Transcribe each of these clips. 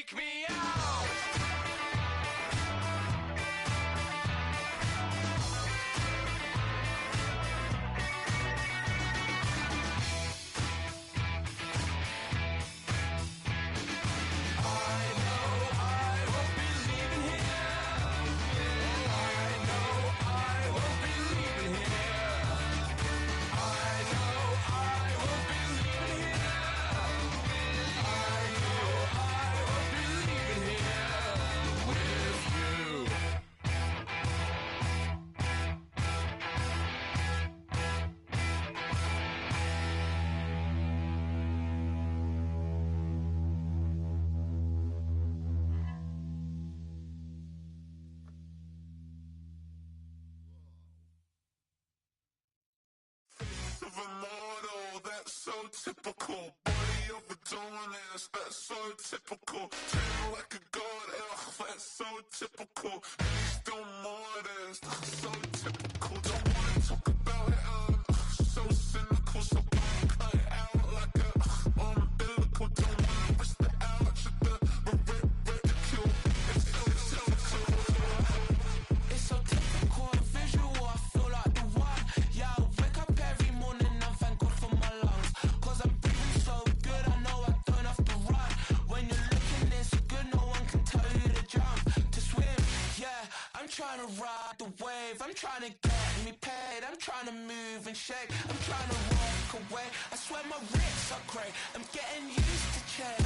take me out. That's so typical. Body of a donut, that's so typical. Treat like a god, that's so typical. Please don't modest, that's so typical. Don't wanna talk about it, so cynical. So cut it out like a umbilical. Don't wanna risk the ouch of the ridicule. It's so typical. It's so typical, visual, I feel like the one. Yeah, I wake up every morning and thank God for my lungs. Cause I'm breathing so good, I know I don't have to run. When you're looking this good, no one can tell you to jump, to swim. Yeah, I'm trying to ride the wave, I'm trying to get me paid, I'm trying to move and shake, I'm trying to walk away. I swear my wrists are great, I'm getting used to change.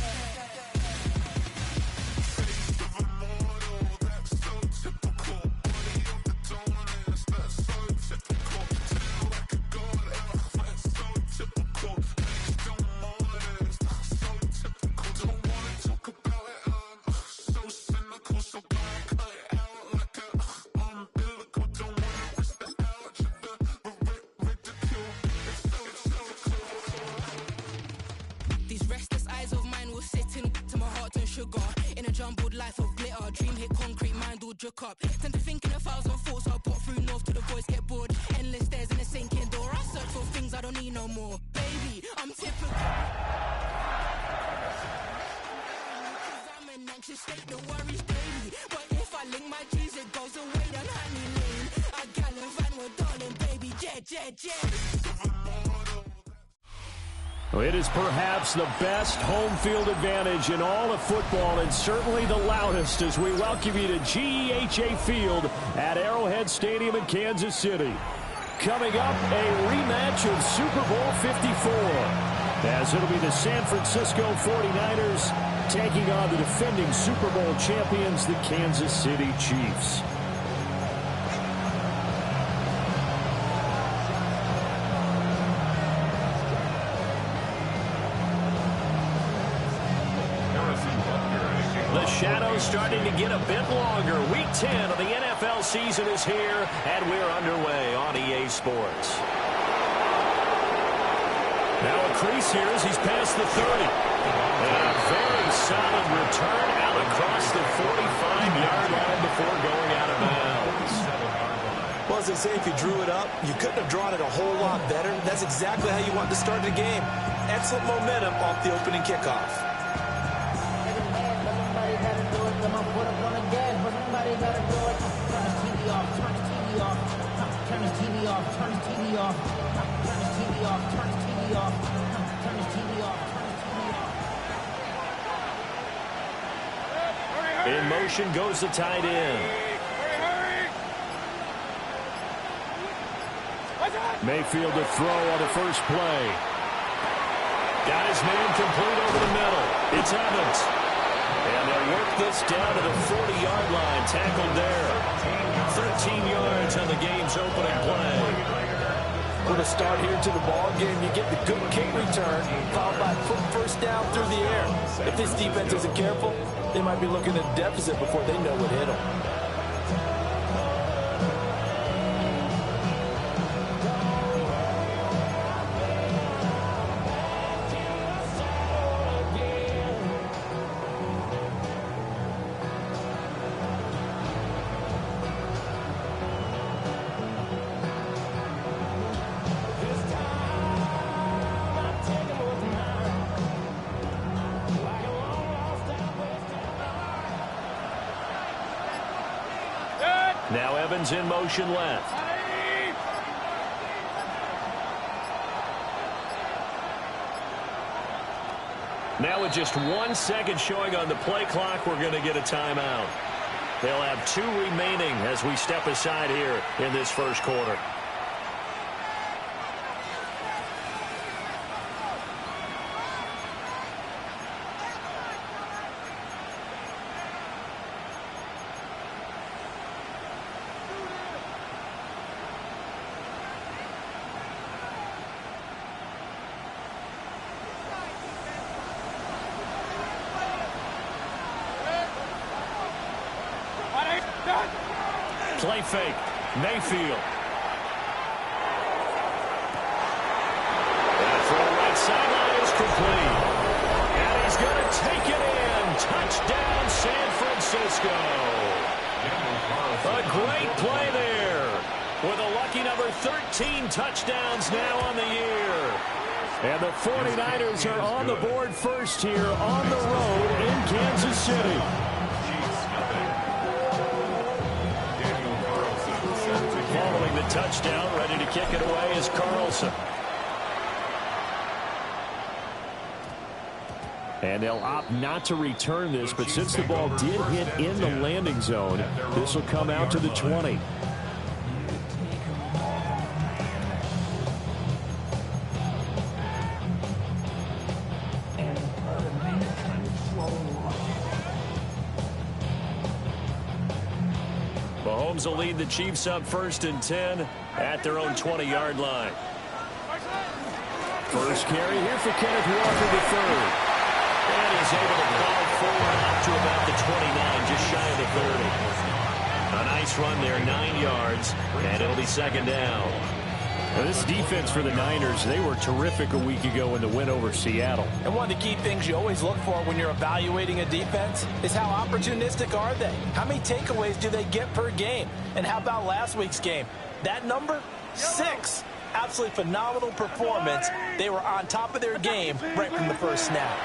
Face of a mortal, that's so typical. Body of the donut, that's so typical. Feel like a god, that's so typical. Please don't modest, that's so typical. Don't wanna talk about it, so cynical. So cut it out like a umbilical. Don't wanna risk the ouch of the ridicule. It's so typical. These restless eyes of mine will sit in to my heart and sugar. In a jumbled life of glitter, dream hit concrete, mind all jook up. Tend to think in 1,000 thoughts, I'll put through north to the voice, get bored. Endless stairs in a sinking door, I search for things I don't need no more. Baby, I'm typical. Cause I'm an anxious state, no worries daily. But if I link my G's, it goes away, then honey lane. I gallon van with darling, baby, jet. Well, it is perhaps the best home field advantage in all of football, and certainly the loudest, as we welcome you to GEHA Field at Arrowhead Stadium in Kansas City. Coming up, a rematch of Super Bowl 54, as it'll be the San Francisco 49ers taking on the defending Super Bowl champions, the Kansas City Chiefs. Shadows starting to get a bit longer. Week 10 of the NFL season is here, and we're underway on EA Sports. Now a crease here as he's past the 30. And a very solid return out across the 45-yard line before going out of bounds. Well, as they say, if you drew it up, you couldn't have drawn it a whole lot better. That's exactly how you want to start the game. Excellent momentum off the opening kickoff. In motion goes the tight end. Mayfield to throw on the first play. Got his man complete over the middle. It's Evans. And they'll work this down to the 40-yard line. Tackled there. 13 yards on the game's opening play. With a start here to the ball game, you get the good kick return, followed by a quick first down through the air. If this defense isn't careful, they might be looking at a deficit before they know what hit them. Now Evans in motion left. Now with just 1 second showing on the play clock, we're going to get a timeout. They'll have 2 remaining as we step aside here in this first quarter. Play fake. Mayfield. That throw right sideline is complete. And he's going to take it in. Touchdown, San Francisco. A great play there. With a lucky number 13 touchdowns now on the year. And the 49ers are on the board first here on the road in Kansas City. Following the touchdown, ready to kick it away is Carlson. And they'll opt not to return this, but since the ball did hit in the landing zone, this will come out to the 20. Mahomes will lead the Chiefs up 1st and 10 at their own 20-yard line. First carry here for Kenneth Walker III. And he's able to plow forward up to about the 29, just shy of the 30. A nice run there, 9 yards, and it'll be 2nd down. Now this defense for the Niners, they were terrific a week ago in the win over Seattle. And one of the key things you always look for when you're evaluating a defense is how opportunistic are they? How many takeaways do they get per game? And how about last week's game? That number? 6. Absolutely phenomenal performance. They were on top of their game right from the first snap.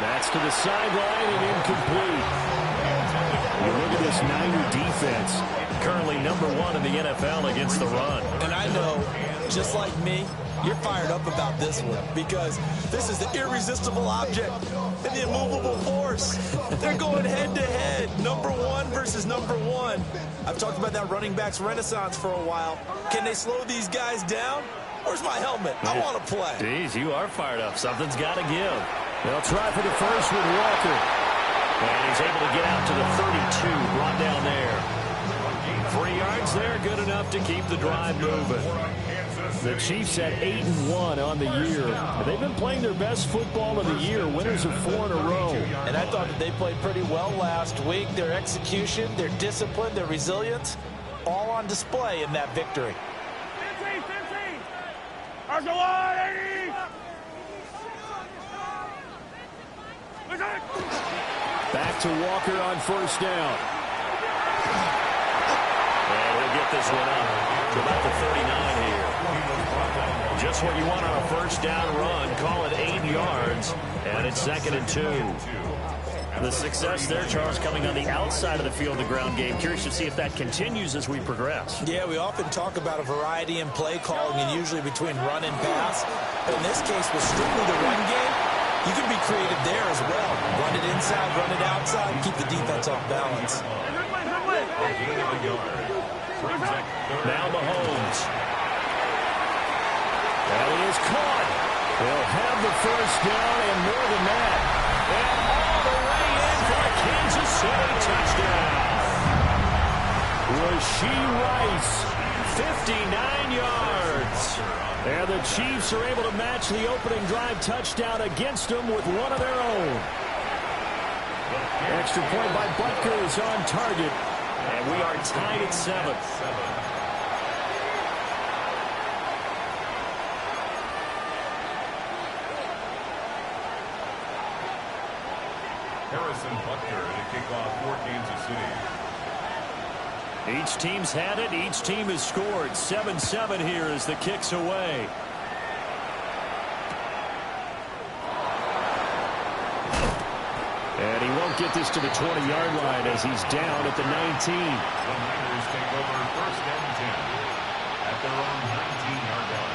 That's to the sideline and incomplete. You look at this Niner defense, currently #1 in the NFL against the run. And I know, just like me, you're fired up about this one because this is the irresistible object and the immovable force. They're going head-to-head, #1 versus #1. I've talked about that running backs renaissance for a while. Can they slow these guys down? Where's my helmet? I want to play. Jeez, you are fired up. Something's got to give. They'll try for the first with Walker. And he's able to get out to the 32, brought down there. 3 yards there, good enough to keep the drive moving. The Chiefs at 8-1 on the year. They've been playing their best football of the year, winners of 4 in a row. And I thought that they played pretty well last week. Their execution, their discipline, their resilience, all on display in that victory. Back to Walker on 1st down. And he'll get this one up to about the 39 here. Just what you want on a 1st down run. Call it 8 yards. And it's 2nd and 2. The success there, Charles, coming on the outside of the field, the ground game. Curious to see if that continues as we progress. Yeah, we often talk about a variety in play calling and usually between run and pass. But in this case, with strictly the run game, you can be creative there as well. Run it inside, run it outside, keep the defense off balance. Now Mahomes. And he is caught. They'll have the 1st down and more than that. And all the way in for a Kansas City touchdown. Rashee Rice, 59 yards. And the Chiefs are able to match the opening drive touchdown against them with one of their own. Extra point by Butker is on target. And we are tied at 7. Harrison Butker to kick off for Kansas City. Each team's had it. Each team has scored. 7-7 here as the kick's away. And he won't get this to the 20-yard line as he's down at the 19. The Niners take over 1st and 10 at their own 19-yard line.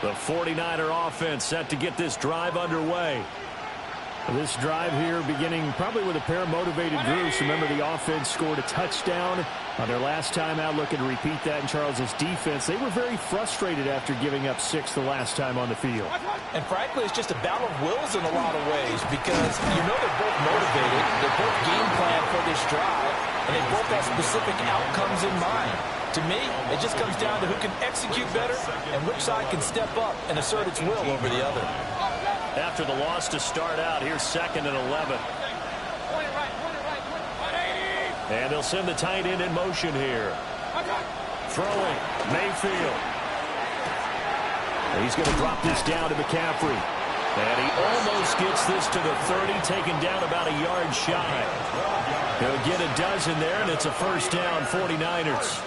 The 49er offense set to get this drive underway. This drive here beginning probably with a pair of motivated groups. Remember, the offense scored a touchdown on their last time out, looking to repeat that in Charles's defense. They were very frustrated after giving up 6 the last time on the field. And frankly, it's just a battle of wills in a lot of ways because you know they're both motivated. They're both game plan for this drive, and they both have specific outcomes in mind. To me, it just comes down to who can execute better and which side can step up and assert its will over the other. After the loss to start out, here's 2nd and 11. And they'll send the tight end in motion here. Throwing, Mayfield. And he's going to drop this down to McCaffrey. And he almost gets this to the 30, taken down about a yard shy. He'll get a dozen there, and it's a 1st down, 49ers.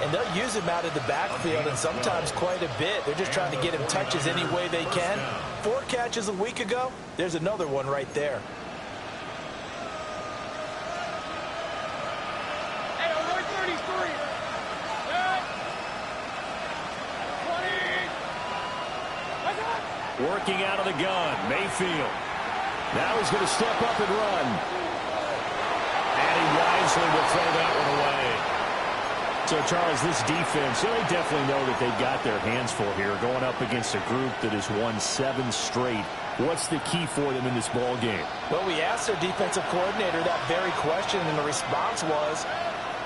And they'll use him out of the backfield, and sometimes quite a bit. They're just trying to get him touches any way they can. 4 catches a week ago. There's another one right there. Hey, over 33. Good. 20. Working out of the gun, Mayfield. Now he's going to step up and run. And he wisely will throw that one away. So, Charles, this defense, they definitely know that they've got their hands full here, going up against a group that has won 7 straight. What's the key for them in this ball game? Well, we asked their defensive coordinator that very question, and the response was,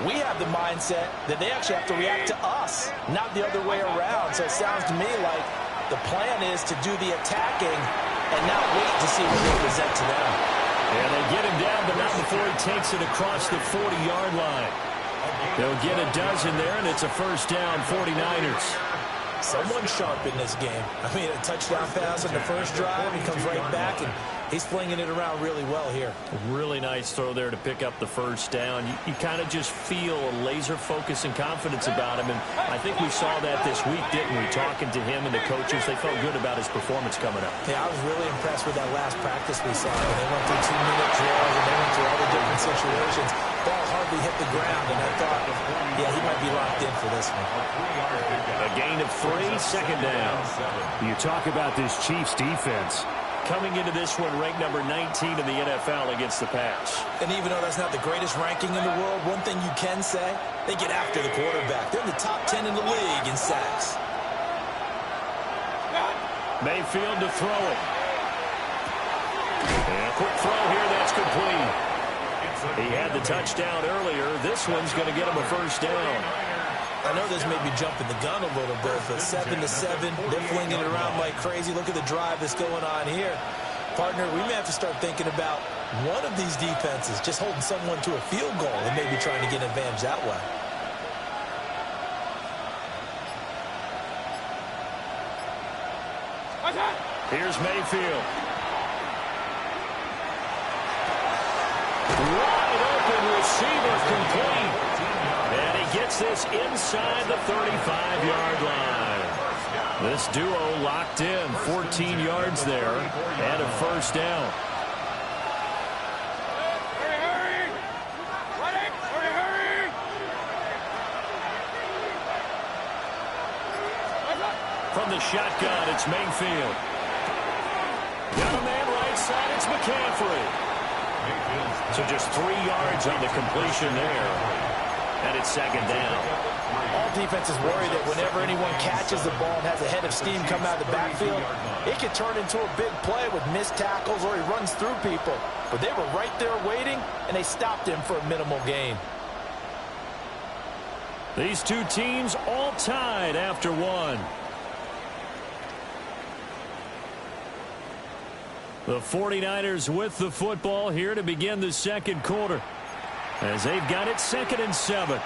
we have the mindset that they actually have to react to us, not the other way around. So it sounds to me like the plan is to do the attacking and not wait to see what they present to them. And they get him down, but not before he takes it across the 40-yard line. They'll get a dozen there, and it's a 1st down, 49ers. Someone's sharp in this game. I mean, a touchdown pass on the first drive, he comes right back, and he's flinging it around really well here. A really nice throw there to pick up the 1st down. You kind of just feel a laser focus and confidence about him, and I think we saw that this week, didn't we? Talking to him and the coaches, they felt good about his performance coming up. Yeah, I was really impressed with that last practice we saw. They went through 2-minute drills, and they went through all the different situations. Ball hardly hit the ground, and I thought, yeah, he might be locked in for this one. A gain of 3, 2nd down. You talk about this Chiefs defense. Coming into this one, ranked number 19 in the NFL against the pass. And even though that's not the greatest ranking in the world, one thing you can say, they get after the quarterback. They're in the top 10 in the league in sacks. Mayfield to throw it. And a quick throw here, that's complete. He had the touchdown earlier. This one's going to get him a 1st down. I know this may be jumping the gun a little bit, but 7-7, they're flinging it around like crazy. Look at the drive that's going on here. Partner, we may have to start thinking about one of these defenses just holding someone to a field goal and maybe trying to get an advantage that way. Here's Mayfield. Wide open receiver complete. And he gets this inside the 35-yard line. This duo locked in, 14 yards there, and a 1st down. From the shotgun, it's Mayfield. Got a man right side, it's McCaffrey. So just 3 yards on the completion there. And it's 2nd down. All defenses worry that whenever anyone catches the ball and has a head of steam come out of the backfield, it can turn into a big play with missed tackles or he runs through people. But they were right there waiting, and they stopped him for a minimal gain. These two teams all tied after 1. The 49ers with the football here to begin the 2nd quarter, as they've got it 2nd and 7.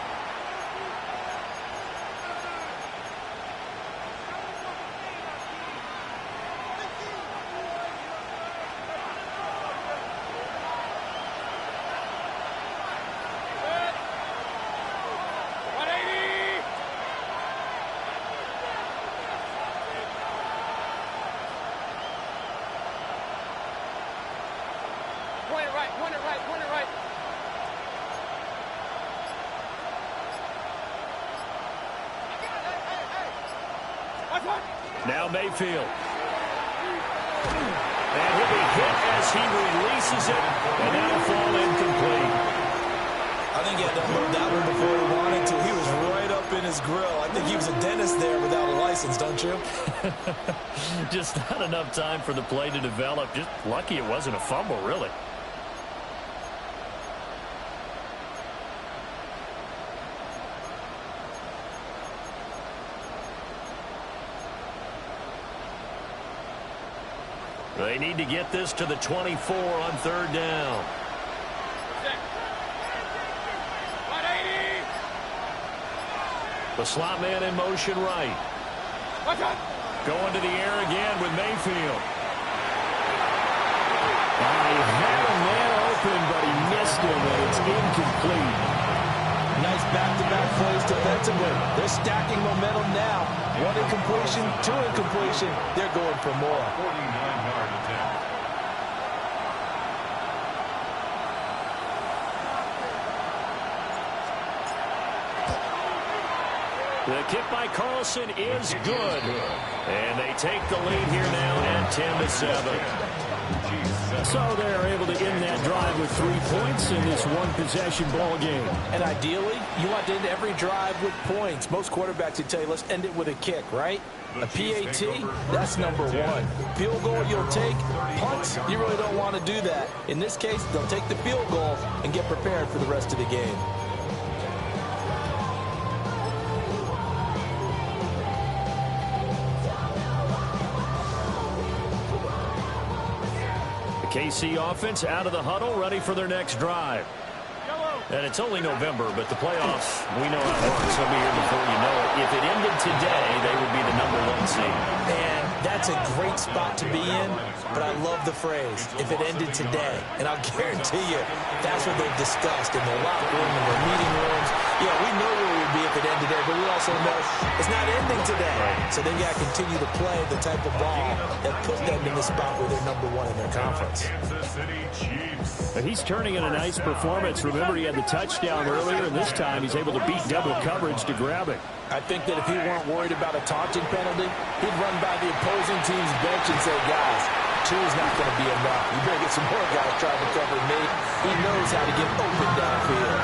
Now Mayfield. And he'll be hit as he releases it, and that'll fall incomplete. I think he had to unload that one before he wanted to. He was right up in his grill. I think he was a dentist there without a license, don't you? Just not enough time for the play to develop. Just lucky it wasn't a fumble, really. They need to get this to the 24 on third down. The slot man in motion right. Going to the air again with Mayfield. He had a man open, but he missed him, and it's incomplete. Nice back-to-back plays defensively. They're stacking momentum now. One incompletion, two incompletion. They're going for more. 49-yard attempt. The kick by Carlson is good. And they take the lead here now at 10-7. So they're able to end that drive with 3 points in this one-possession ball game. And ideally, you want to end every drive with points. Most quarterbacks would tell you, let's end it with a kick, right? A PAT, that's number one. Field goal you'll take. Punts, you really don't want to do that. In this case, they'll take the field goal and get prepared for the rest of the game. KC offense out of the huddle, ready for their next drive. And it's only November, but the playoffs, we know how it works. They'll be here before you know it. If it ended today, they would be the #1 seed. And that's a great spot to be in, but I love the phrase, if it ended today. And I'll guarantee you, that's what they've discussed in their locker room, in their meeting rooms. Yeah, we know where we'd be if it ended today, but we also know it's not ending today. So they got to continue to play the type of ball that put them in the spot where they're #1 in their conference. But he's turning in a nice performance. Remember, he had the touchdown earlier, and this time he's able to beat double coverage to grab it. I think that if he weren't worried about a taunting penalty, he'd run by the opposing team's bench and say, guys, 2 is not going to be enough. You better get some more guys trying to cover me. He knows how to get open downfield.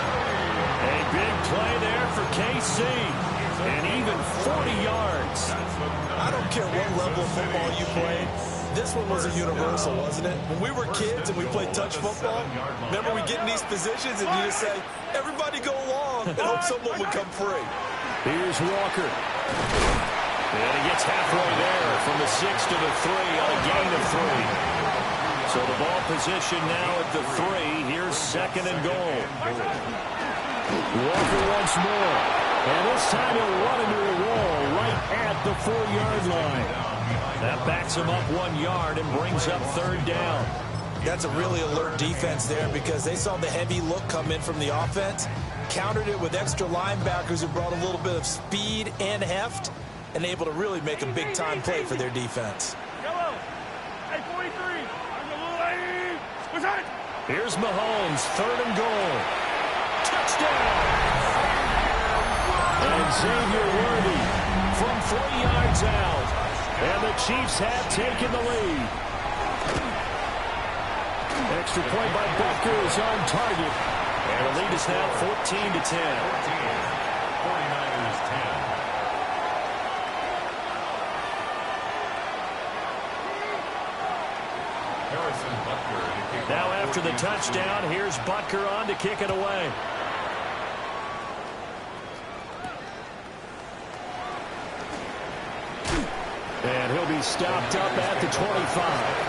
A big play there for KC, and even 40 yards. I don't care what level of football you played. This one was a universal, wasn't it? When we were kids and we played touch football, remember we get in these positions and you just say, everybody go along and hope someone would come free. Here's Walker. And he gets halfway there from the 6 to the 3 on a gain of 3. So the ball position now at the 3. Here's second and goal. Walker once more. And this time he'll run into a wall right at the 4-yard line. That backs him up 1 yard and brings up third down. That's a really alert defense there because they saw the heavy look come in from the offense, countered it with extra linebackers who brought a little bit of speed and heft, and able to really make a big-time play for their defense. Here's Mahomes, third and goal. Touchdown! And Xavier Worthy from 3 yards out. And the Chiefs have taken the lead. Extra point by Butker is on target. And the lead is now 14-10. 49ers 10. Harrison Butker. Now after the touchdown, here's Butker on to kick it away. And he'll be stopped up at the 25.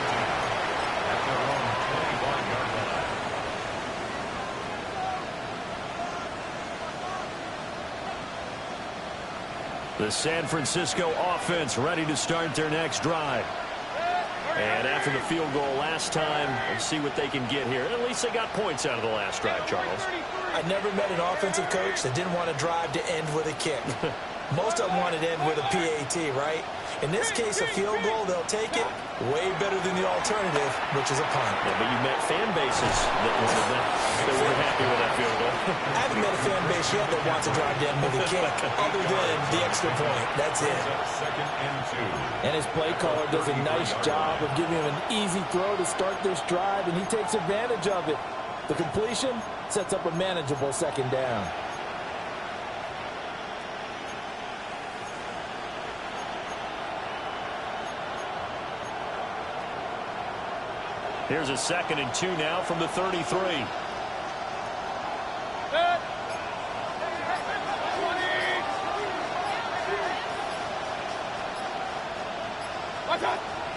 The San Francisco offense ready to start their next drive. And after the field goal last time, we'll see what they can get here. At least they got points out of the last drive, Charles. I never met an offensive coach that didn't want to drive to end with a kick. Most of them wanted to end with a PAT, right? In this case, a field goal, they'll take it. Way better than the alternative, which is a punt. Yeah, but you met fan bases that were happy with that field goal. I haven't met a fan base yet that wants to drive down with a kick, other than the extra point. That's it. And his play caller does a nice job of giving him an easy throw to start this drive, and he takes advantage of it. The completion sets up a manageable second down. Here's a 2nd and 2 now from the 33.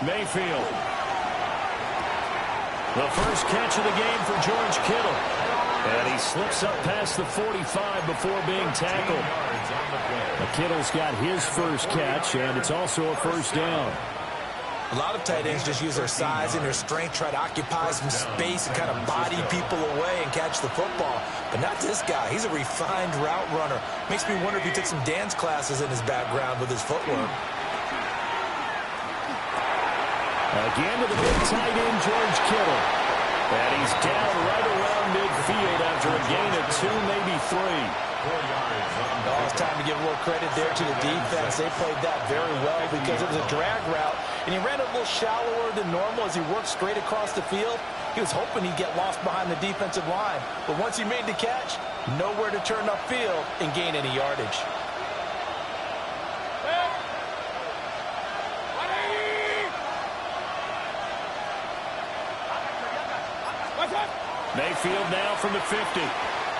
Mayfield. The first catch of the game for George Kittle. And he slips up past the 45 before being tackled. Kittle's got his first catch, and it's also a first down. A lot of tight ends just use their size and their strength, try to occupy some space and kind of body people away and catch the football. But not this guy. He's a refined route runner. Makes me wonder if he took some dance classes in his background with his footwork. Again to the big tight end, George Kittle. And he's down right around midfield after a gain of 2, maybe 3. Oh, it's time to give a little credit there to the defense. They played that very well because it was a drag route, and he ran a little shallower than normal as he worked straight across the field. He was hoping he'd get lost behind the defensive line, but once he made the catch, nowhere to turn upfield and gain any yardage. Mayfield now from the 50.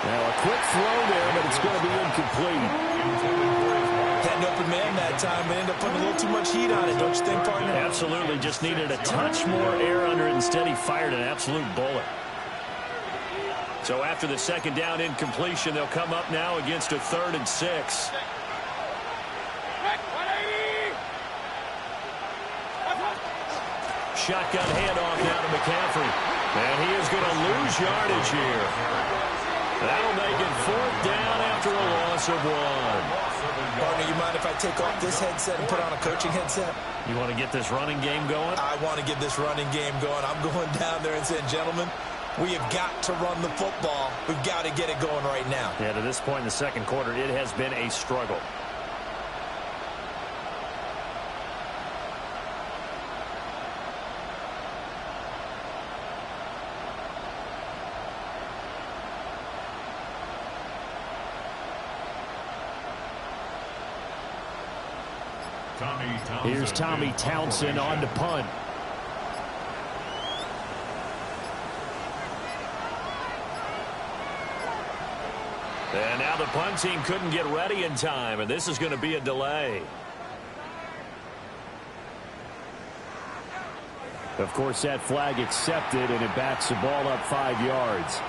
Now a quick throw there, but it's going to be incomplete. Had an open man that time, but ended up putting a little too much heat on it, don't you think, partner? Absolutely, just needed a touch more air under it. Instead, he fired an absolute bullet. So after the 2nd down incompletion, they'll come up now against a 3rd and 6. Shotgun handoff now to McCaffrey. And he is going to lose yardage here. That'll make it 4th down after a loss of 1. Partner, you mind if I take off this headset and put on a coaching headset? You want to get this running game going? I want to get this running game going. I'm going down there and saying, gentlemen, we have got to run the football. We've got to get it going right now. Yeah, to this point in the 2nd quarter, it has been a struggle. Here's Tommy Townsend on to punt. And now the punt team couldn't get ready in time, and this is going to be a delay. Of course, that flag accepted, and it backs the ball up 5 yards.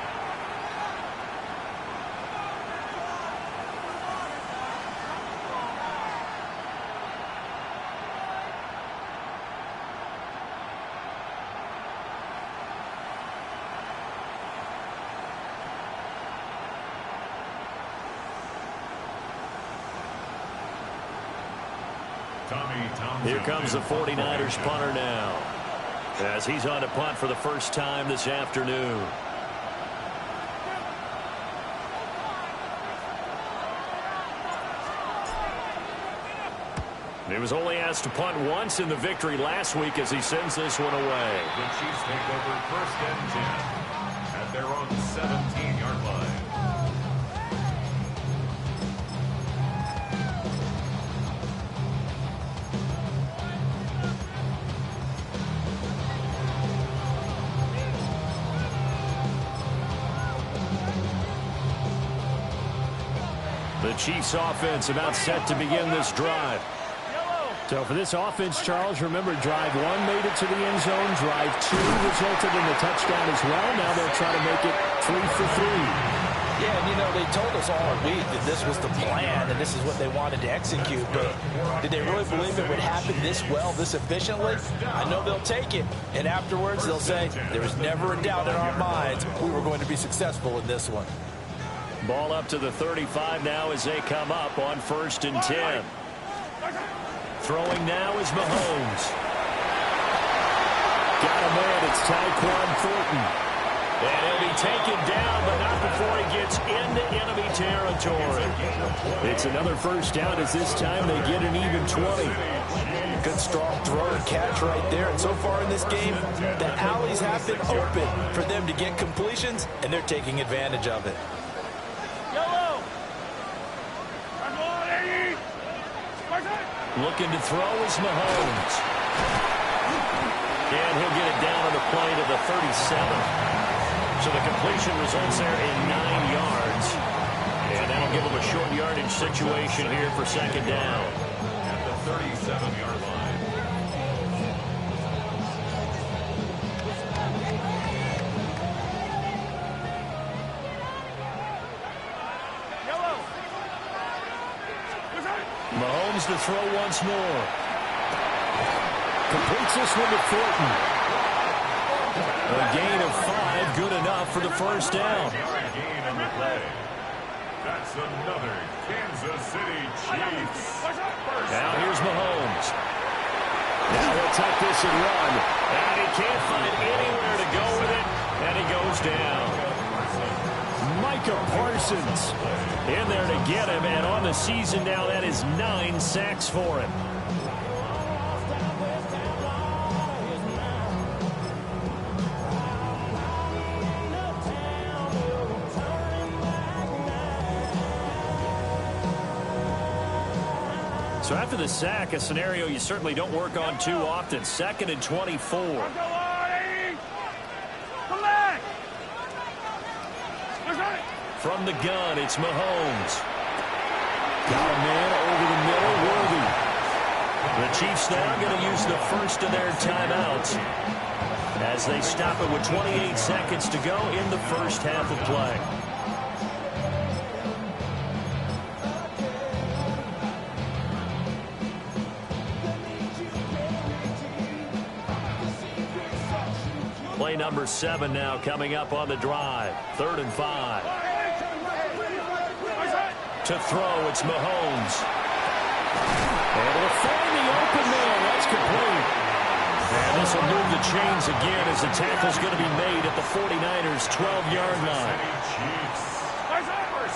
Here comes the 49ers punter now, as he's on to punt for the first time this afternoon. He was only asked to punt once in the victory last week as he sends this one away. The Chiefs take over 1st and 10 at their own 17-yard line. The Chiefs offense about set to begin this drive. So for this offense, Charles, remember drive 1 made it to the end zone. Drive 2 resulted in a touchdown as well. Now they'll try to make it 3 for 3. Yeah, and you know, they told us all week that this was the plan and this is what they wanted to execute. But did they really believe it would happen this well, this efficiently? I know they'll take it. And afterwards, they'll say, there was never a doubt in our minds we were going to be successful in this one. Ball up to the 35 now as they come up on 1st and 10. Throwing now is Mahomes. it's Tyquan Thornton. And he'll be taken down, but not before he gets into enemy territory. It's another first down as this time they get an even 20. Good strong throw and catch right there. And so far in this game, the alleys have been open for them to get completions, and they're taking advantage of it. Looking to throw is Mahomes. And he'll get it down on the play to the 37. So the completion results there in 9 yards. And that'll give them a short yardage situation here for second down. At the 37-yard line. Mahomes to throw once more. Completes this one to Thornton. A gain of 5, good enough for the first down. Gain on the play. That's another Kansas City Chiefs. Now here's Mahomes. Now he'll tuck this and run. And he can't find anywhere to go with it. And he goes down. Micah Parsons in there to get him. And on the season now, that is 9 sacks for him. So after the sack, a scenario you certainly don't work on too often. 2nd and 24. From the gun, it's Mahomes. Got a man over the middle, Worthy. The Chiefs now going to use the first of their timeouts as they stop it with 28 seconds to go in the first half of play. Play number 7 now coming up on the drive. 3rd and 5. To throw, it's Mahomes. And he'll find the open man. That's complete. And this will move the chains again as the tackle's going to be made at the 49ers' 12-yard line.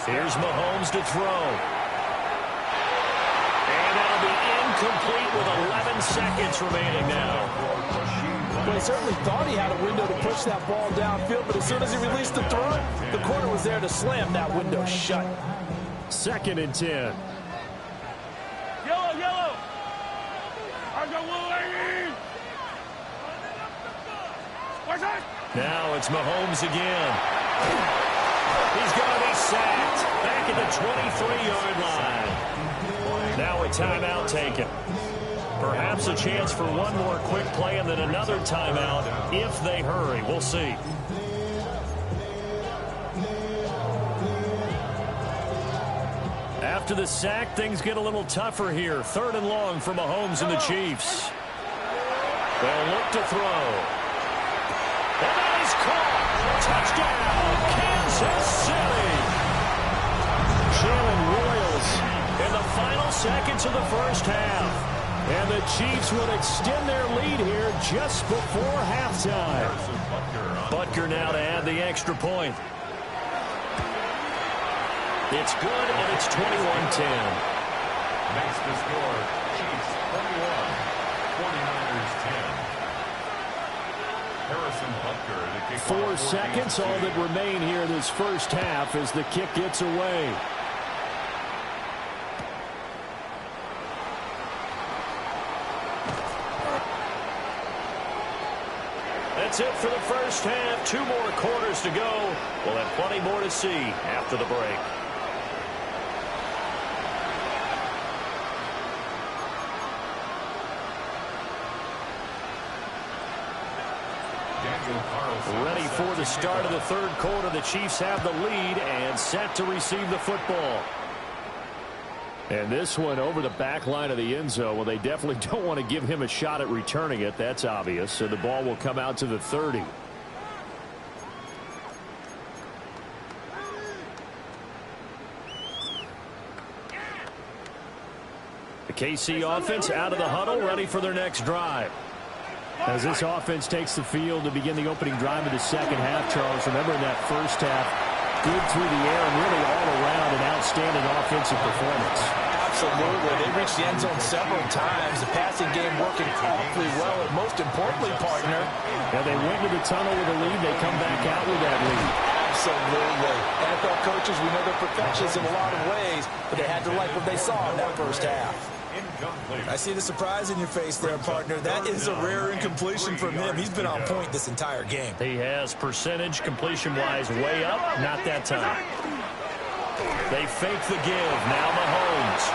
Here's Mahomes to throw. And that'll be incomplete with 11 seconds remaining now. Well, he certainly thought he had a window to push that ball downfield, but as soon as he released the throw, the corner was there to slam that window shut. 2nd and 10. Yellow. Now it's Mahomes again. He's going to be sacked back at the 23-yard line. Now a timeout taken. Perhaps a chance for one more quick play and then another timeout if they hurry. We'll see. After the sack, things get a little tougher here. 3rd and long for Mahomes and the Chiefs. They'll look to throw. And that is caught. Touchdown, Kansas City. Jalen Royals in the final seconds of the first half. And the Chiefs will extend their lead here just before halftime. Butker now to add the extra point. It's good, and it's 21-10. Makes the score Chiefs 21, 49ers 10. Harrison Butker, the kick. 4 seconds, all that remain here this first half as the kick gets away. That's it for the first half. 2 more quarters to go. We'll have plenty more to see after the break. Ready for the start of the 3rd quarter. The Chiefs have the lead and set to receive the football. And this one over the back line of the end zone. Well, they definitely don't want to give him a shot at returning it. That's obvious. So the ball will come out to the 30. The KC offense out of the huddle, ready for their next drive. As this offense takes the field to begin the opening drive of the second half, Charles, remember in that first half, good through the air and really all around an outstanding offensive performance. Absolutely. They reached the end zone several times. The passing game working awfully well, and most importantly, partner. Yeah, they went to the tunnel with a lead. They come back out with that lead. Absolutely. NFL coaches, we know they're perfectionists in a lot of ways, but they had to like what they saw in that first half. I see the surprise in your face there, partner. That is a rare incompletion from him. He's been on point this entire game. He has percentage completion-wise way up. Not that time. They fake the give. Now Mahomes.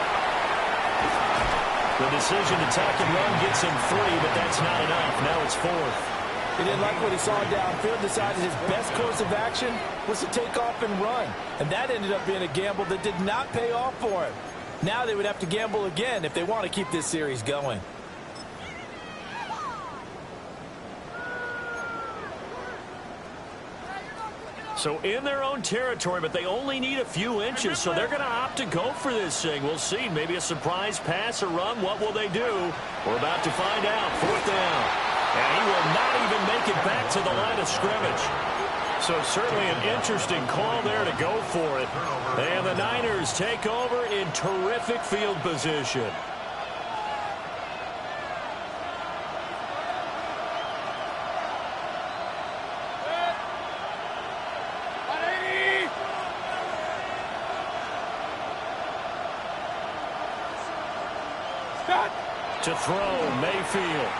The decision to tuck and run gets him 3, but that's not enough. Now it's 4th. He didn't like what he saw downfield, decided his best course of action was to take off and run. And that ended up being a gamble that did not pay off for him. Now they would have to gamble again if they want to keep this series going. So in their own territory, but they only need a few inches, so they're going to opt to go for this thing. We'll see. Maybe a surprise pass or run. What will they do? We're about to find out. 4th down. And he will not even make it back to the line of scrimmage. So certainly an interesting call there to go for it. And the Niners take over in terrific field position. To throw, Mayfield.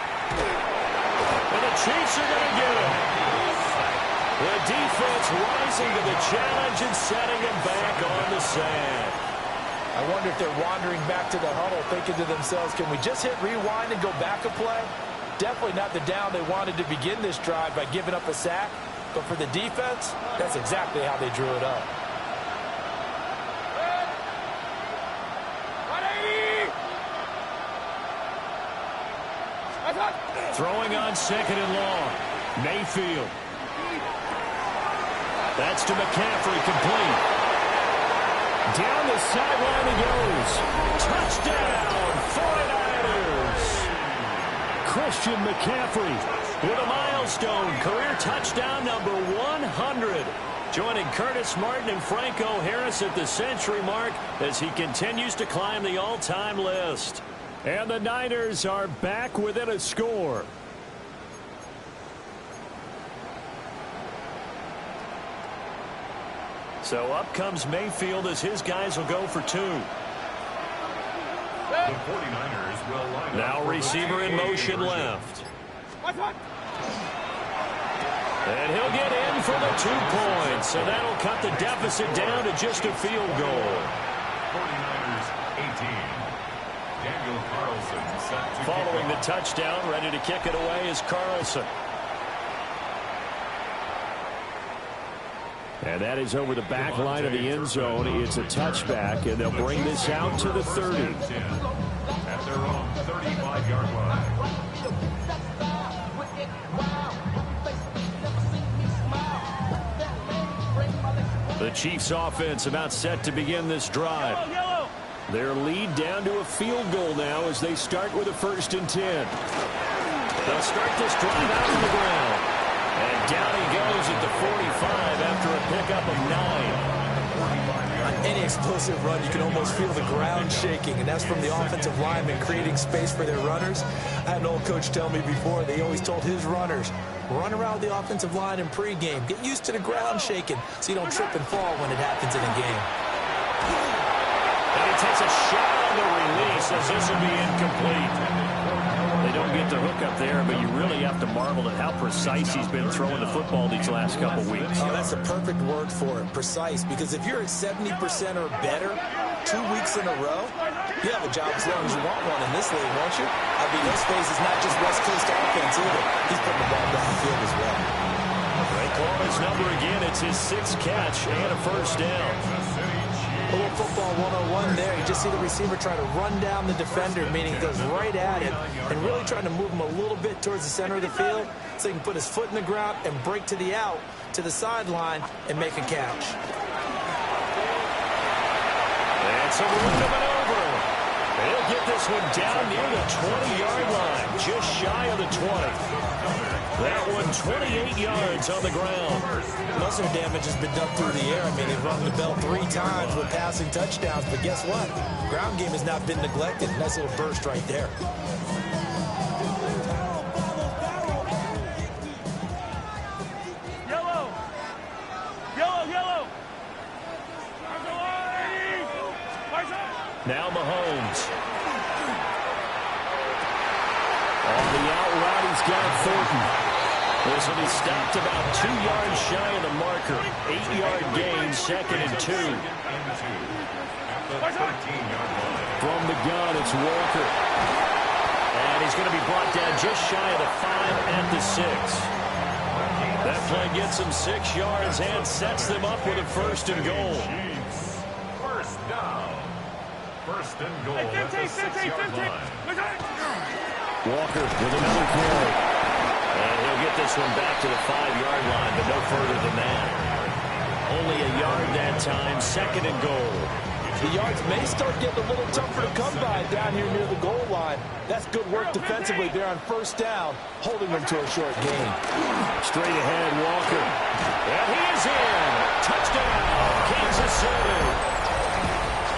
And the Chiefs are going to get him. The defense rising to the challenge and setting him back on the sand. I wonder if they're wandering back to the huddle thinking to themselves, can we just hit rewind and go back a play? Definitely not the down they wanted to begin this drive by giving up a sack. But for the defense, that's exactly how they drew it up. Throwing on 2nd and long. Mayfield. That's to McCaffrey, complete. Down the sideline he goes. Touchdown, 49ers. Christian McCaffrey with a milestone. Career touchdown number 100. Joining Curtis Martin and Franco Harris at the century mark as he continues to climb the all-time list. And the Niners are back within a score. So up comes Mayfield as his guys will go for 2. The 49ers will line now receiver in motion left. And he'll get in for the 2 points. And that'll cut the deficit down to just a field goal. 49ers 18. Daniel Carlson set to following the touchdown, ready to kick it away is Carlson. And that is over the back line of the end zone. It's a touchback, and they'll bring this out to the 30. At their own 35-yard line. The Chiefs offense about set to begin this drive. Their lead down to a field goal now as they start with a 1st and 10. They'll start this drive out on the ground. And down he goes at the 45 after a pickup of 9. On any explosive run, you can almost feel the ground shaking, and that's from the offensive linemen creating space for their runners. I had an old coach tell me before, they always told his runners, run around the offensive line in pregame. Get used to the ground shaking so you don't trip and fall when it happens in a game. And he takes a shot on the release as this will be incomplete. They don't get the hook up there, but you really have to marvel at how precise he's been throwing the football these last couple weeks. Oh, that's the perfect word for it, precise, because if you're at 70% or better 2 weeks in a row, you have a job as long as you want one in this league, won't you? I mean, this phase is not just West Coast offense either. He's putting the ball down the field as well. They call his number again. It's his 6th catch and a 1st down. A little football 101 there. You just see the receiver trying to run down the defender, meaning he goes right at him, and really trying to move him a little bit towards the center of the field so he can put his foot in the ground and break to the out, to the sideline, and make a catch. It's a run of an over. He'll get this one down near the 20-yard line, just shy of the 20. That one 28 yards on the ground. Muscle damage has been done through the air. I mean, they've rung the bell 3 times with passing touchdowns, but guess what? Ground game has not been neglected. Nice little burst right there. Yellow! Yellow, yellow! Now Mahomes. On the out route, he's got Thornton. This one is stopped about 2 yards shy of the marker. 8-yard gain, 2nd and 2. From the gun, it's Walker. And he's going to be brought down just shy of the 5 at the 6. That play gets him 6 yards and sets them up with a 1st and goal. First down. 1st and goal at the 6-yard line. Walker with another carry. And he'll get this one back to the 5-yard line, but no further than that. Only a yard that time, 2nd and goal. The yards may start getting a little tougher to come by down here near the goal line. That's good work defensively there on 1st down, holding them to a short gain. Straight ahead, Walker. And he is in. Touchdown, Kansas City.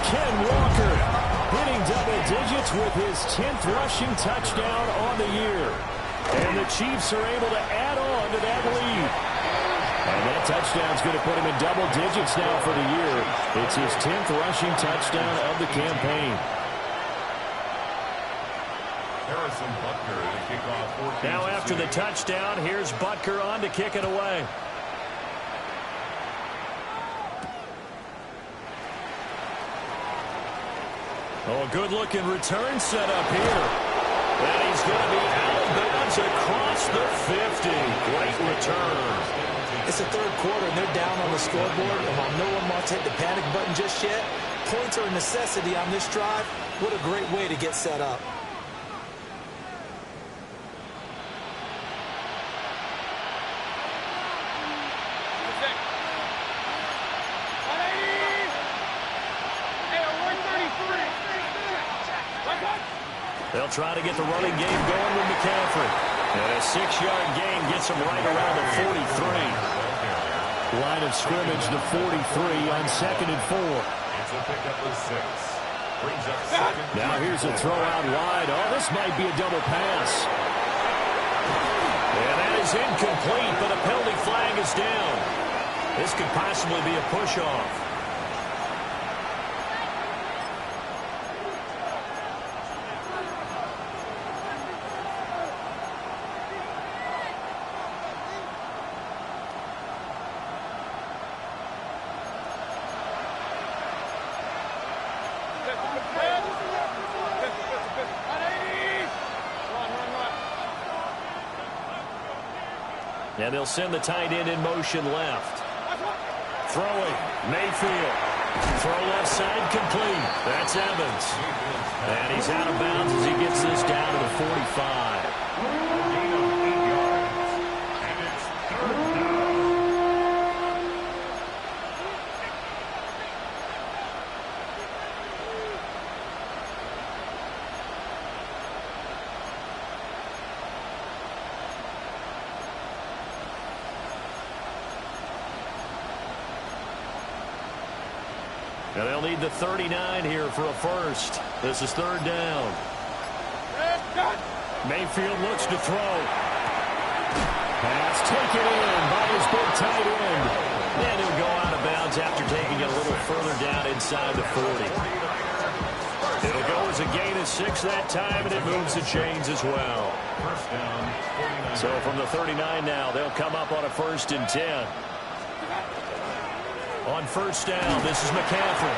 Ken Walker hitting double digits with his 10th rushing touchdown on the year. And the Chiefs are able to add on to that lead. And that touchdown's going to put him in double digits now for the year. It's his 10th rushing touchdown of the campaign. Harrison Butker to kick off. Now after the touchdown, here's Butker on to kick it away. Oh, a good-looking return set up here. And he's going to be out of bounds across the 50. Great return. It's the 3rd quarter, and they're down on the scoreboard. And while no one wants to hit the panic button just yet, points are a necessity on this drive. What a great way to get set up. They'll try to get the running game going with McCaffrey. And a 6-yard gain gets him right around the 43. Line of scrimmage, the 43 on 2nd and 4. It's a pickup of 6. Brings up 2nd. Now here's a throw out wide. Oh, this might be a double pass. And that is incomplete, but a penalty flag is down. This could possibly be a push-off. And they'll send the tight end in motion left. Throwing, Mayfield. Throw left side, complete. That's Evans. And he's out of bounds as he gets this down to the 45. Gain of 8 yards. And it's 3rd down. And they'll need the 39 here for a 1st. This is 3rd down. Mayfield looks to throw. Pass taken in by his big tight end. And he'll go out of bounds after taking it a little further down inside the 40. It'll go as a gain of 6 that time, and it moves the chains as well. First down, 49. So from the 39 now, they'll come up on a 1st and 10. On 1st down, this is McCaffrey.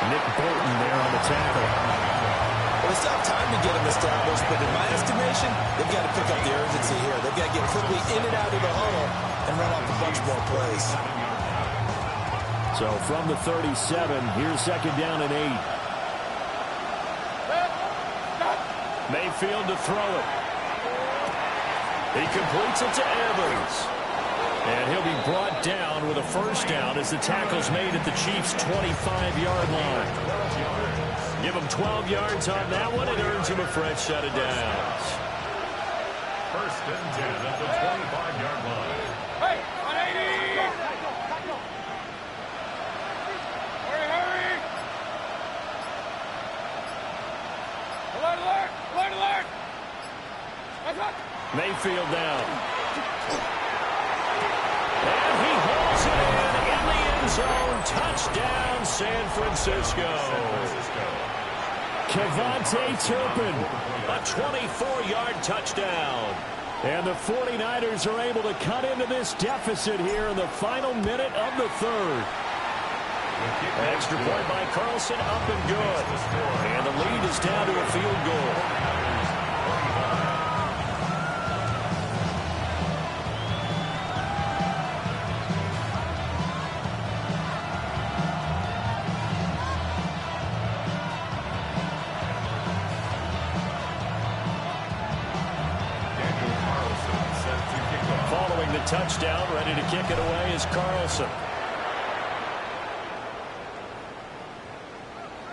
Nick Bolton there on the tackle. Well, it's not time to get them established, but in my estimation, they've got to pick up the urgency here. They've got to get quickly in and out of the huddle and run off a bunch more plays. So from the 37, here's 2nd down and 8. Mayfield to throw it. He completes it to Evans. And he'll be brought down with a 1st down as the tackle's made at the Chiefs' 25-yard line. Give him 12 yards on that one. It earns him a fresh set of downs. First and 10 at the 25-yard line. Hey, 180! Hurry, hurry! Alert, alert! Alert, alert! That's up! Mayfield down. And he hauls it in the end zone. Touchdown, San Francisco. Kevontae Turpin, a 24-yard touchdown. And the 49ers are able to cut into this deficit here in the final minute of the third. Extra point by Carlson, up and good. And the lead is down to a field goal. Following the touchdown, ready to kick it away is Carlson.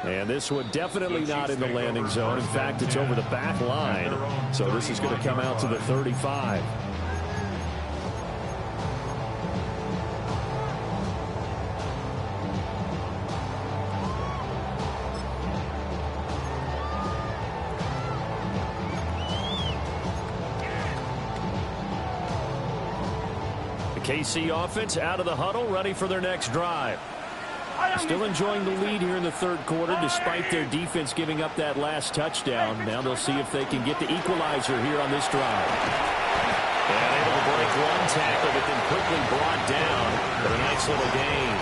And this one definitely not in the landing zone. In fact, it's over the back line. So this is going to come out to the 35. KC offense out of the huddle, ready for their next drive. Still enjoying the lead here in the third quarter, despite their defense giving up that last touchdown. Now they'll see if they can get the equalizer here on this drive. And able to break one tackle, but then quickly brought down for a nice little gain.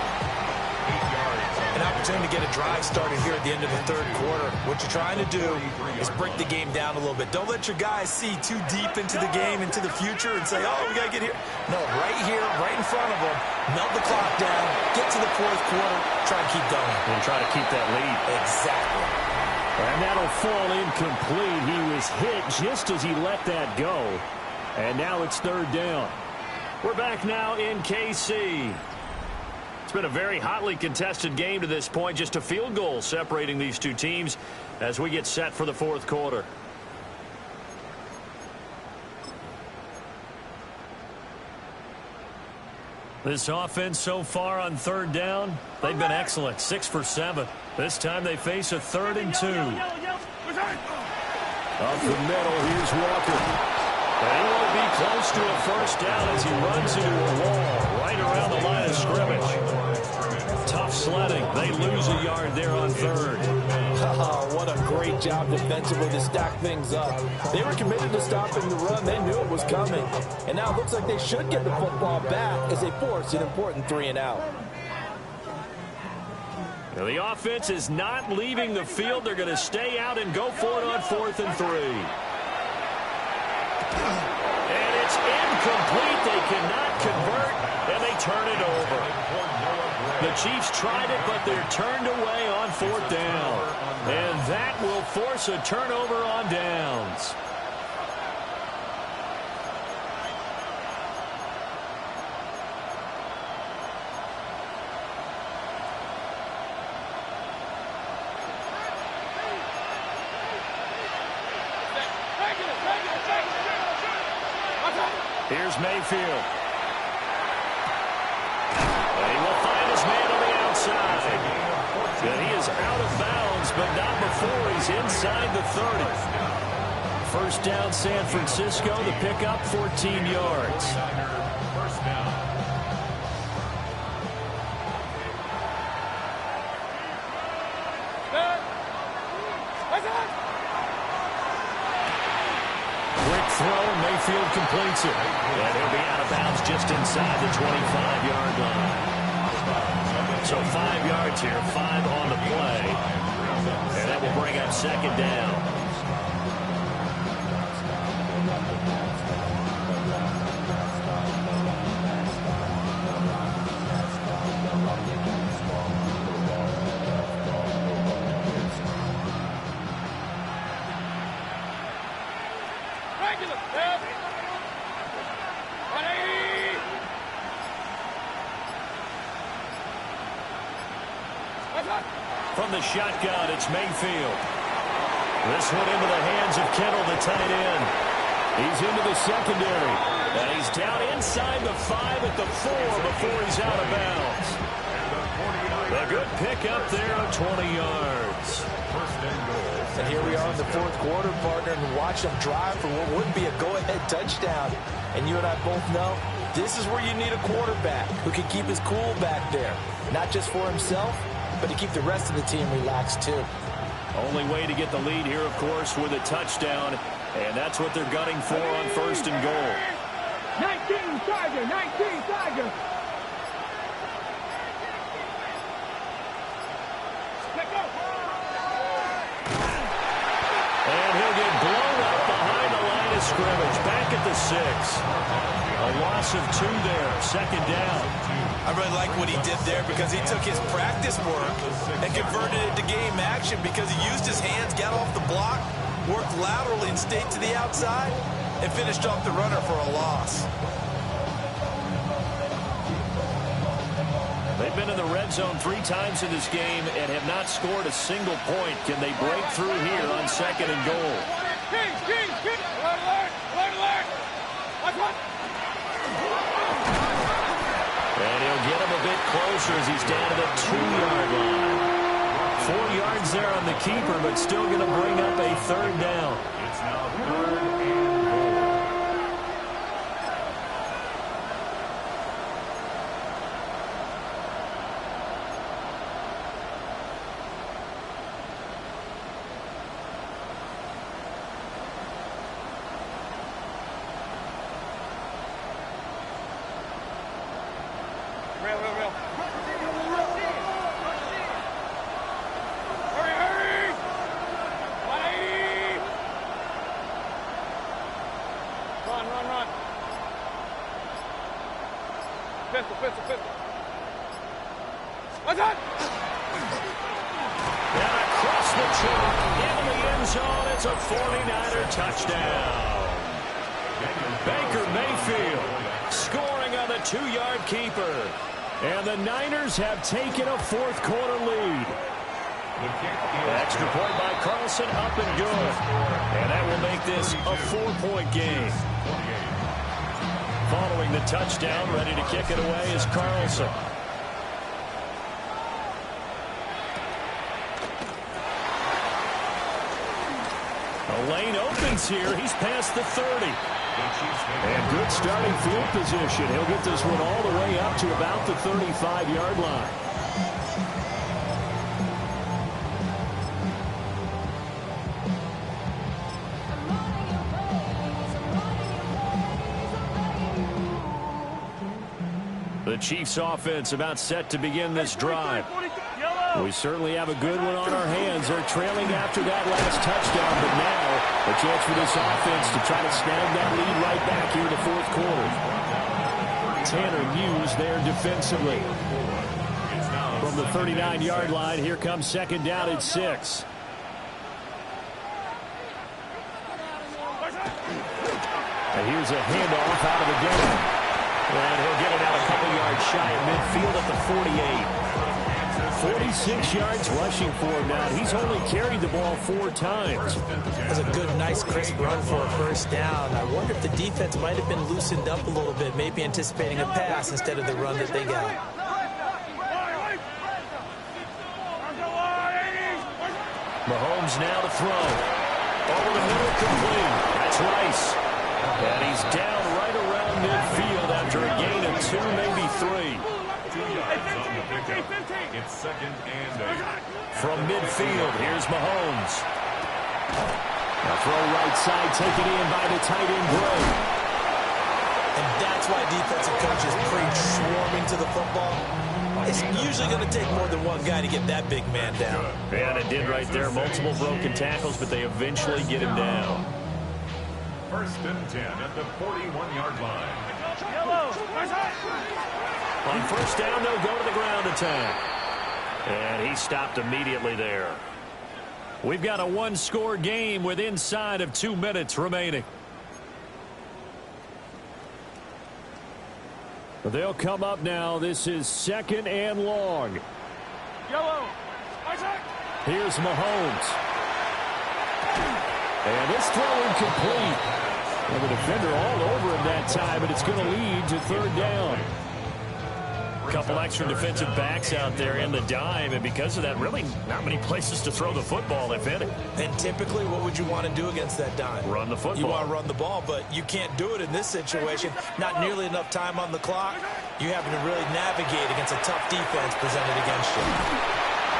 An opportunity to get a drive started here at the end of the third quarter. What you're trying to do is break the game down a little bit. Don't let your guys see too deep into the game, into the future, and say, oh, we got to get here. No, right here, right in front of them, melt the clock down, get to the fourth quarter, try to keep going. And try to keep that lead. Exactly. And that'll fall incomplete. He was hit just as he let that go. And now it's third down. We're back now in KC. It's been a very hotly contested game to this point. Just a field goal separating these two teams as we get set for the fourth quarter. This offense so far on third down, they've been excellent. 6 for 7. This time they face a 3rd and 2. Up the middle, here's Walker. And he won't be close to a first down as he runs into a wall right around the line of scrimmage. Tough sledding. They lose a yard there on third. Oh, what a great job defensively to stack things up. They were committed to stopping the run. They knew it was coming. And now it looks like they should get the football back as they force an important 3 and out. Now the offense is not leaving the field. They're going to stay out and go for it on 4th and 3. And it's incomplete. They cannot convert, and they turn it over. The Chiefs tried it, but they're turned away on 4th down. And that will force a turnover on downs. Here's Mayfield. And he will find his man on the outside. And he is out of bounds, but not before he's inside the 30. First down, San Francisco. The pickup, 14 yards. First down. Quick throw, Mayfield completes it. And he'll be out of bounds just inside the 25-yard line. So 5 yards here, 5 on the play. And that will bring up second down. from the shotgun. It's Mayfield. This one into the hands of Kittle, the tight end. He's into the secondary. And he's down inside the 5 at the 4 before he's out of bounds. A good pickup there of 20 yards. And here we are in the fourth quarter, partner, and watch them drive for what would be a go-ahead touchdown. And you and I both know this is where you need a quarterback who can keep his cool back there. Not just for himself, but to keep the rest of the team relaxed too. Only way to get the lead here, of course, with a touchdown. And that's what they're gunning for on 1st and goal. 19 Tiger, 19 Tiger. And he'll get blown up behind the line of scrimmage. Back at the 6. A loss of 2 there. 2nd down. I really like what he did there because he took his practice work and converted it to game action because he used his hands, got off the block, worked laterally and stayed to the outside, and finished off the runner for a loss. They've been in the red zone 3 times in this game and have not scored a single point. Can they break through here on 2nd and goal? And he'll get him a bit closer as he's down to the 2-yard line. 4 yards there on the keeper, but still going to bring up a 3rd down. It's now 3rd and goal. Real. Hurry! 180! Run. Pistol. What's that? And across the chalk, into the end zone, it's a 49er touchdown. Baker Mayfield scoring on the 2-yard keeper. And the Niners have taken a 4th quarter lead. Extra point by Carlson, up and good. And that will make this a 4-point game. Following the touchdown, ready to kick it away is Carlson. A lane opens here. He's past the 30. And good starting field position. He'll get this one all the way up to about the 35-yard line. The Chiefs offense about set to begin this drive. We certainly have a good one on our hands. They're trailing after that last touchdown, but now a chance for this offense to try to snag that lead right back here in the 4th quarter. Tanner Muse there defensively. From the 39-yard line, here comes 2nd down at 6. And here's a handoff out of the game. And he'll get it out a couple yards shy of midfield at the 48. 46 yards rushing for him now. He's only carried the ball 4 times. That's a good, nice, crisp run for a 1st down. I wonder if the defense might have been loosened up a little bit, maybe anticipating a pass instead of the run that they got. Mahomes now to throw. Over the middle, complete. That's Rice. And he's down right around midfield after a gain of 2, maybe 3. 2 yards on the pickup. It's 2nd and 8. From midfield, here's Mahomes. A throw right side, taken in by the tight end, Gray. And that's why defensive coaches preach swarming to the football. It's usually going to take more than one guy to get that big man down. And it did right there. Multiple broken tackles, but they eventually get him down. 1st and 10 at the 41-yard line. On 1st down, they'll go to the ground attack. And he stopped immediately there. We've got a 1-score game with inside of 2 minutes remaining. They'll come up now. This is 2nd and long. Yellow. Here's Mahomes. And this throw incomplete. And the defender all over him that time, but it's going to lead to third down. A couple extra defensive backs out there in the dime, and because of that, really not many places to throw the football, if any. And typically, what would you want to do against that dime? Run the football. You want to run the ball, but you can't do it in this situation. Not nearly enough time on the clock. You're having to really navigate against a tough defense presented against you.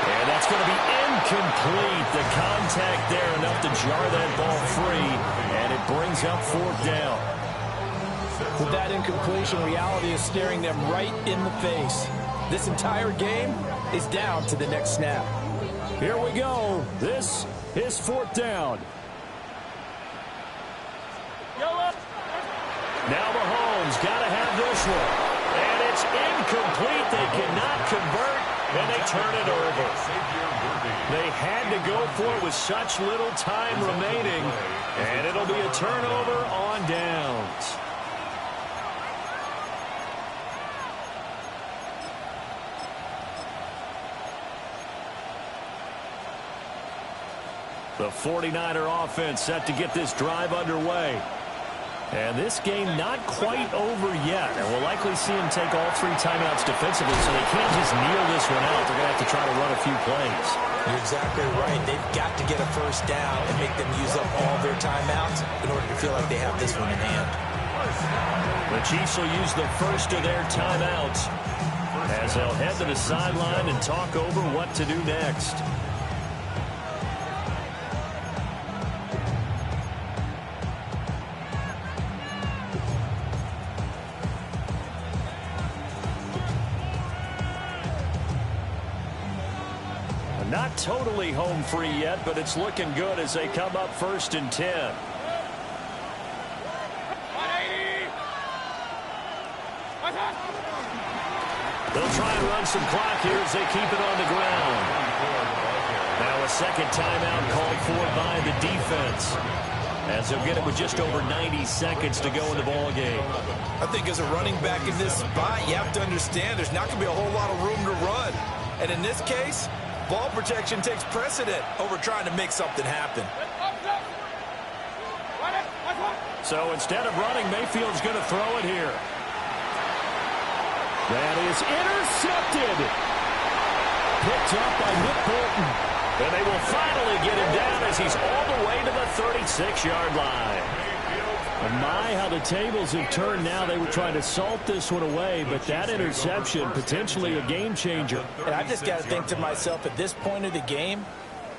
And that's going to be incomplete. The contact there enough to jar that ball free, and it brings up fourth down. With that incompletion, reality is staring them right in the face. This entire game is down to the next snap. Here we go. This is fourth down. Now Mahomes got to have this one. And it's incomplete. They cannot convert, and they turn it over. They had to go for it with such little time remaining, and it'll be a turnover on downs. The 49er offense set to get this drive underway. And this game not quite over yet. And we'll likely see him take all three timeouts defensively, so they can't just kneel this one out. They're going to have to try to run a few plays. You're exactly right. They've got to get a first down and make them use up all their timeouts in order to feel like they have this one in hand. The Chiefs will use the first of their timeouts as they'll head to the sideline and talk over what to do next. Not totally home free yet, but it's looking good as they come up 1st and 10. They'll try and run some clock here as they keep it on the ground. Now a second timeout called for by the defense, as they'll get it with just over 90 seconds to go in the ball game. I think as a running back in this spot, you have to understand there's not going to be a whole lot of room to run. And in this case, ball protection takes precedent over trying to make something happen. So instead of running, Mayfield's going to throw it here. That is intercepted. Picked up by Nick Bolton. And they will finally get him down as he's all the way to the 36-yard line. And my, how the tables have turned now. They were trying to salt this one away, but that interception, potentially a game changer. And I just got to think to myself, at this point of the game,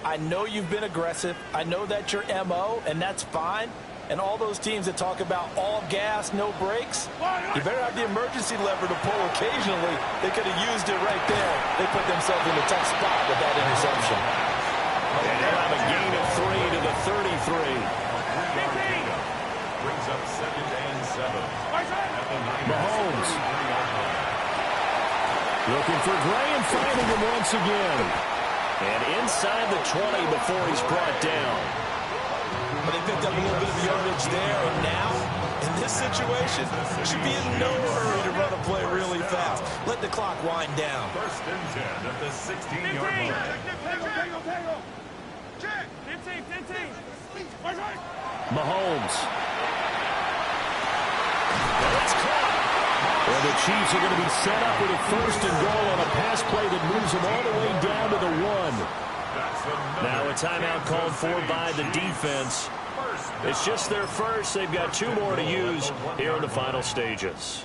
I know you've been aggressive. I know that's your MO, and that's fine. And all those teams that talk about all gas, no brakes, you better have the emergency lever to pull occasionally. They could have used it right there. They put themselves in a tough spot with that interception. And they'll have a gain of 3 to the 33. Brings up 2nd and 7. Mahomes looking for Gray and finding him once again. And inside the 20 before he's brought down. But they picked up a little bit of yardage there, and now, in this situation, should be in no hurry to run a play really fast. Let the clock wind down. 1st and 10 at the 16-yard line. Mahomes. That's caught. Well, the Chiefs are going to be set up with a 1st and goal on a pass play that moves them all the way down to the 1. Now a timeout called for by the defense. It's just their first. They've got 2 more to use here in the final stages.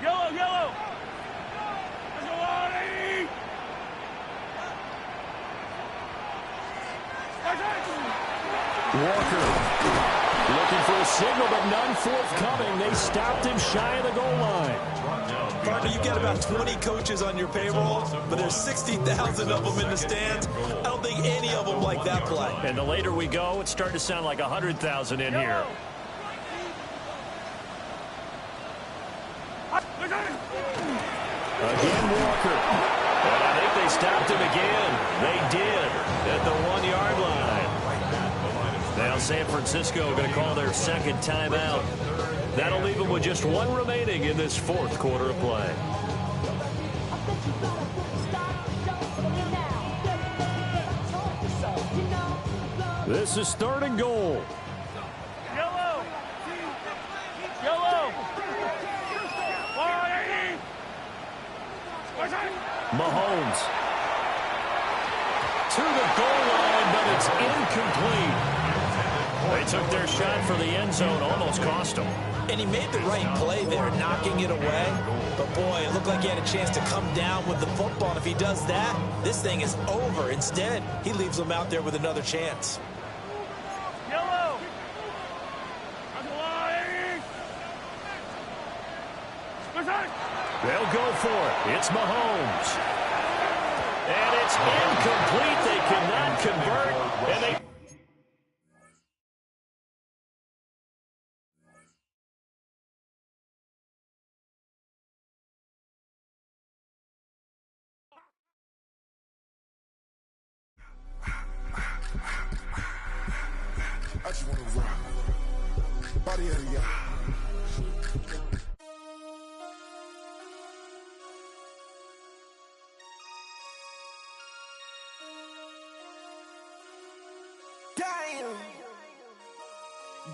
Yellow! Walker looking for a signal, but none forthcoming. They stopped him shy of the goal line. Partner, you get about 20 coaches on your payroll, but there's 60,000 of them in the stands. I don't think any of them like that play. And the later we go, it's starting to sound like 100,000 in here. Again, Walker. And I think they stopped him again. They did at the 1-yard line. Now San Francisco going to call their second timeout. That'll leave them with just one remaining in this fourth quarter of play. This is 3rd and goal. Yellow. Yellow. Mahomes to the goal line, but it's incomplete. They took their shot for the end zone, almost cost them. And he made the right play there, knocking it away. But, boy, it looked like he had a chance to come down with the football. And if he does that, this thing is over. Instead, he leaves them out there with another chance. Yellow. They'll go for it. It's Mahomes. And it's incomplete. They cannot convert. And they... I just want to rock. Body area.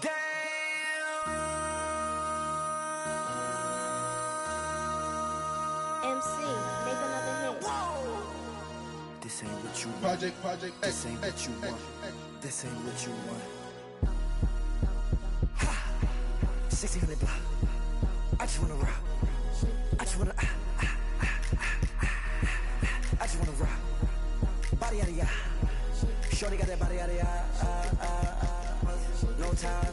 Damn. MC, make another hit. This ain't what you want. Project. This ain't what you want. This ain't what you want. 1600 block. I just wanna rock. I just wanna. I just wanna rock. Body out of ya. Shorty got that body out of ya. No time.